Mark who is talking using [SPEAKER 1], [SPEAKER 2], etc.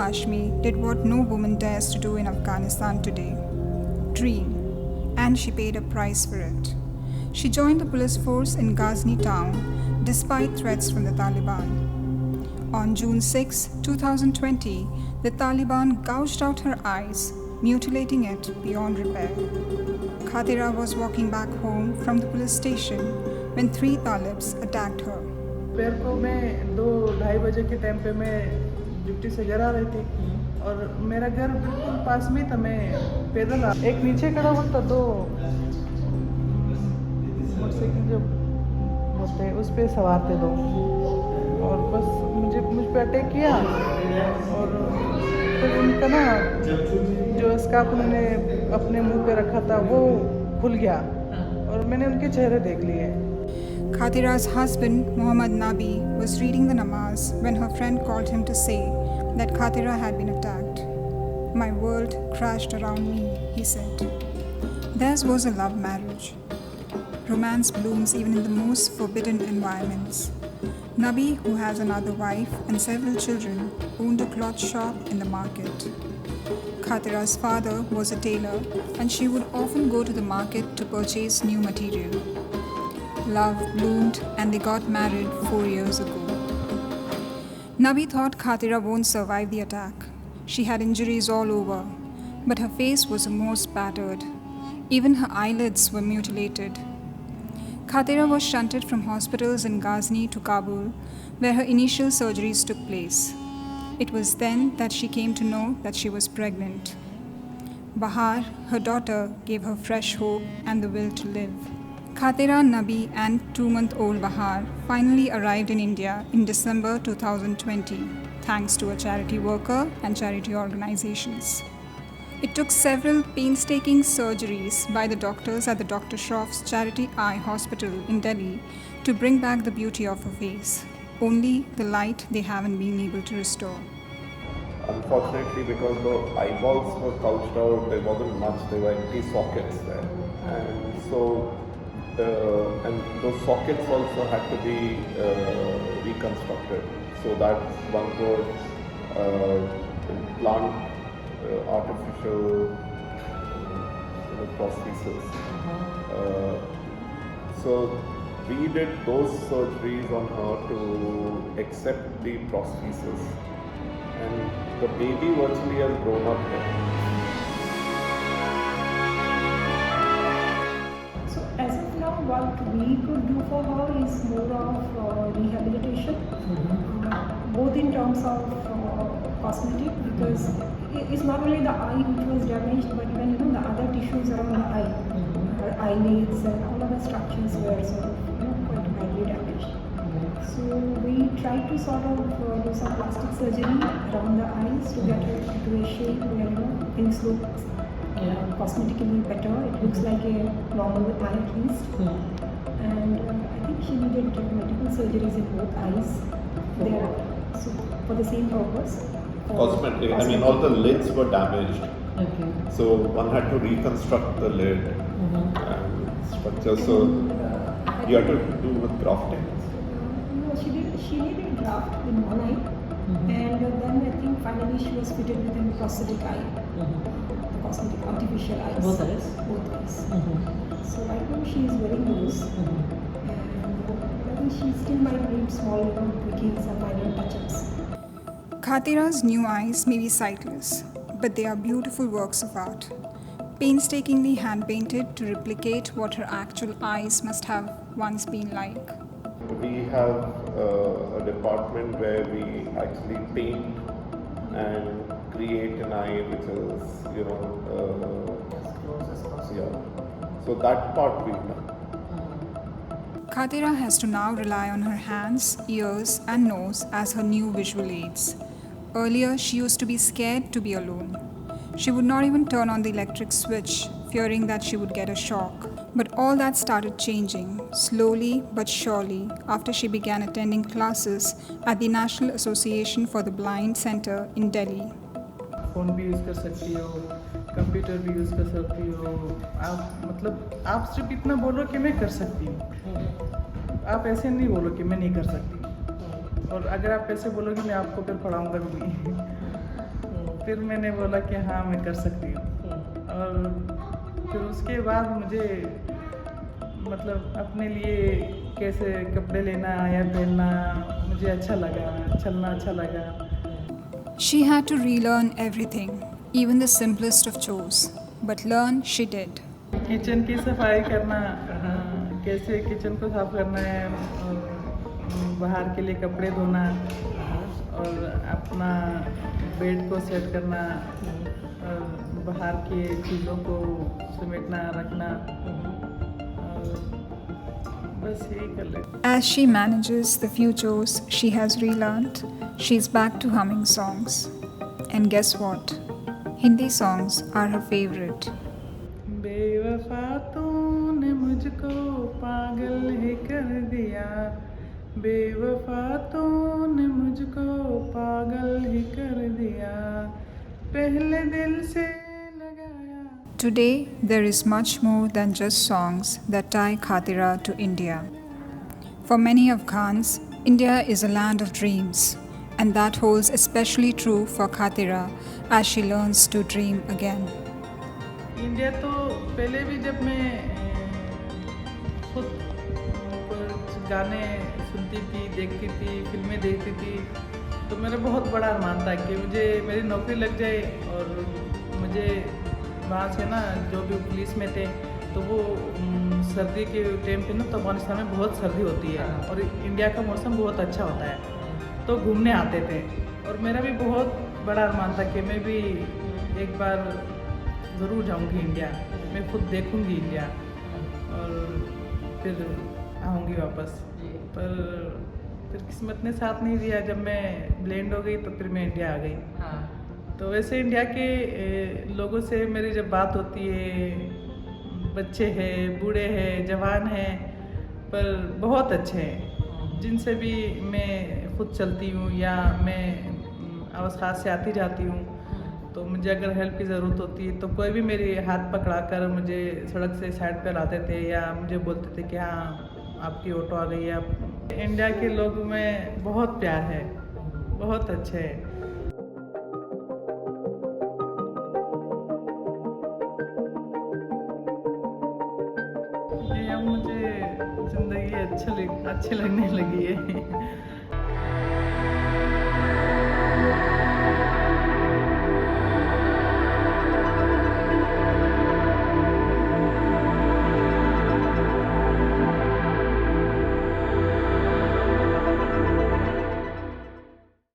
[SPEAKER 1] Hashmi did what no woman dares to do in Afghanistan today: dream. And she paid a price for it. She joined the police force in Ghazni town despite threats from the Taliban. On June 6, 2020, the Taliban gouged out her eyes, mutilating it beyond repair. Khatera was walking back home from the police station when 3 Talibs attacked her.
[SPEAKER 2] दोपहर को मैं 2-2:30 बजे के time पे मैं duty से घर आ रही थी और मेरा घर बिल्कुल पास में था। मैं पैदल एक नीचे खड़ा हुआ था, 2 मोटरसाइकिल जो होते हैं उस पर सवार थे 2 और बस मुझ पे अटैक किया और फिर उनका ना जो स्कार्फ उन्होंने अपने मुंह पे रखा था वो खुल गया और मैंने उनके चेहरे देख लिए।
[SPEAKER 1] Khatera's husband, Muhammad Nabi, was reading the namaz when her friend called him to say that Khatera had been attacked. "My world crashed around me," he said. Theirs was a love marriage. Romance blooms even in the most forbidden environments. Nabi, who has another wife and several children, owned a cloth shop in the market. Khatera's father was a tailor and she would often go to the market to purchase new material. Love bloomed and they got married 4 years ago. Nabi thought Khatera won't survive the attack. She had injuries all over, but her face was most battered. Even her eyelids were mutilated. Khatera was shunted from hospitals in Ghazni to Kabul, where her initial surgeries took place. It was then that she came to know that she was pregnant. Bahar, her daughter, gave her fresh hope and the will to live. Khatera, Nabi and 2-month-old Bahar finally arrived in India in December 2020, thanks to a charity worker and charity organizations. It took several painstaking surgeries by the doctors at the Dr. Shroff's Charity Eye Hospital in Delhi to bring back the beauty of her face. Only the light they haven't been able to restore.
[SPEAKER 3] Unfortunately, because the eyeballs were gouged out, there wasn't much, there were empty sockets there. And so, and those sockets also had to be reconstructed so that one could implant artificial prosthesis. So we did those surgeries on her to accept the prosthesis, and the baby virtually has grown up there.
[SPEAKER 4] So as of now, what we could do for her is more of rehabilitation, both in terms of cosmetic, because it's not only the eye which was damaged, but even the other tissues around the eye, her eyelids and all other structures were sort of quite badly damaged. So we tried to sort of do some plastic surgery around the eyes to get her into a shape where things look cosmetically better. It looks like a normal eye at least. And I think she needed multiple surgeries in both eyes there, so for the same purpose.
[SPEAKER 3] Cosmetic. I mean, all the lids were damaged.
[SPEAKER 4] Okay.
[SPEAKER 3] So one had to reconstruct the lid and structure. So you had to do with grafting.
[SPEAKER 4] No, she did a graft in one eye, and then I think finally she was fitted with a prosthetic eye, the cosmetic artificial eyes.
[SPEAKER 5] Both eyes?
[SPEAKER 4] Both eyes. So right now she is wearing those, and I think she still might need small tweakings and minor touch-ups.
[SPEAKER 1] Khatera's new eyes may be sightless, but they are beautiful works of art, painstakingly hand-painted to replicate what her actual eyes must have once been like.
[SPEAKER 3] We have a department where we actually paint and create an eye which is, so that part we've done.
[SPEAKER 1] Khatera has to now rely on her hands, ears and nose as her new visual aids. Earlier, she used to be scared to be alone. She would not even turn on the electric switch, fearing that she would get a shock. But all that started changing, slowly but surely, after she began attending classes at the National Association for the Blind Center in Delhi.
[SPEAKER 2] Phone भी use कर सकती हो, computer भी use कर सकती हो। आप सिर्फ इतना बोलो कि मैं कर सकती हूँ। आप ऐसे नहीं बोलो कि मैं नहीं कर सकती। और अगर आप ऐसे बोलोगे मैं आपको फिर पढ़ाऊँगा भी नहीं। फिर मैंने बोला कि हाँ मैं कर सकती हूँ। और फिर उसके बाद मुझे मतलब अपने लिए कैसे कपड़े लेना या पहनना मुझे अच्छा लगा, चलना अच्छा लगा।
[SPEAKER 1] She had to relearn everything, even the simplest of chores. But learn she did.
[SPEAKER 2] Kitchen की सफाई करना, कैसे किचन को साफ करना है, और बाहर के लिए कपड़े धोना, और अपना बेड को सेट करना, और बाहर की चीज़ों को समेटना रखना, और बस यही कर ले।
[SPEAKER 1] As she manages the few chores she has relearned, she's back to humming songs. And guess what? Hindi songs are her favorite.
[SPEAKER 2] बेवफा तूने मुझको पागल ही कर दिया, बेवफा तूने मुझको पागल ही कर दिया, पहले दिल से लगाया।
[SPEAKER 1] Today, there is much more than just songs that tie Khatera to India. For many Afghans, India is a land of dreams, and that holds especially true for Khatera as she learns to dream again.
[SPEAKER 2] India तो पहले भी जब मैं खुद कुछ गाने सुनती थी, देखती थी, फिल्में देखती थी, तो मेरा बहुत बड़ा अरमान था कि मुझे मेरी नौकरी लग जाए, और मुझे वहाँ से ना जो भी पुलिस में थे तो वो सर्दी के टाइम पे ना तो अफगानिस्तान में बहुत सर्दी होती है और इंडिया का मौसम बहुत अच्छा होता है, तो घूमने आते थे। और मेरा भी बहुत बड़ा अरमान था कि मैं भी एक बार ज़रूर जाऊंगी इंडिया, मैं खुद देखूंगी इंडिया और फिर आऊंगी वापस। पर फिर किस्मत ने साथ नहीं दिया, जब मैं ब्लेंड हो गई तो फिर मैं इंडिया आ गई। तो वैसे इंडिया के लोगों से मेरी जब बात होती है, बच्चे हैं, बूढ़े हैं, जवान हैं, पर बहुत अच्छे हैं, जिनसे भी मैं खुद चलती हूँ या मैं अवस्था से आती जाती हूँ, तो मुझे अगर हेल्प की ज़रूरत होती है तो कोई भी मेरे हाथ पकड़ा कर मुझे सड़क से साइड पर लाते थे या मुझे बोलते थे कि हाँ आपकी ऑटो आ गई है। आप इंडिया के लोगों में बहुत प्यार है, बहुत अच्छे हैं। अब मुझे ज़िंदगी अच्छी लगने लगी है।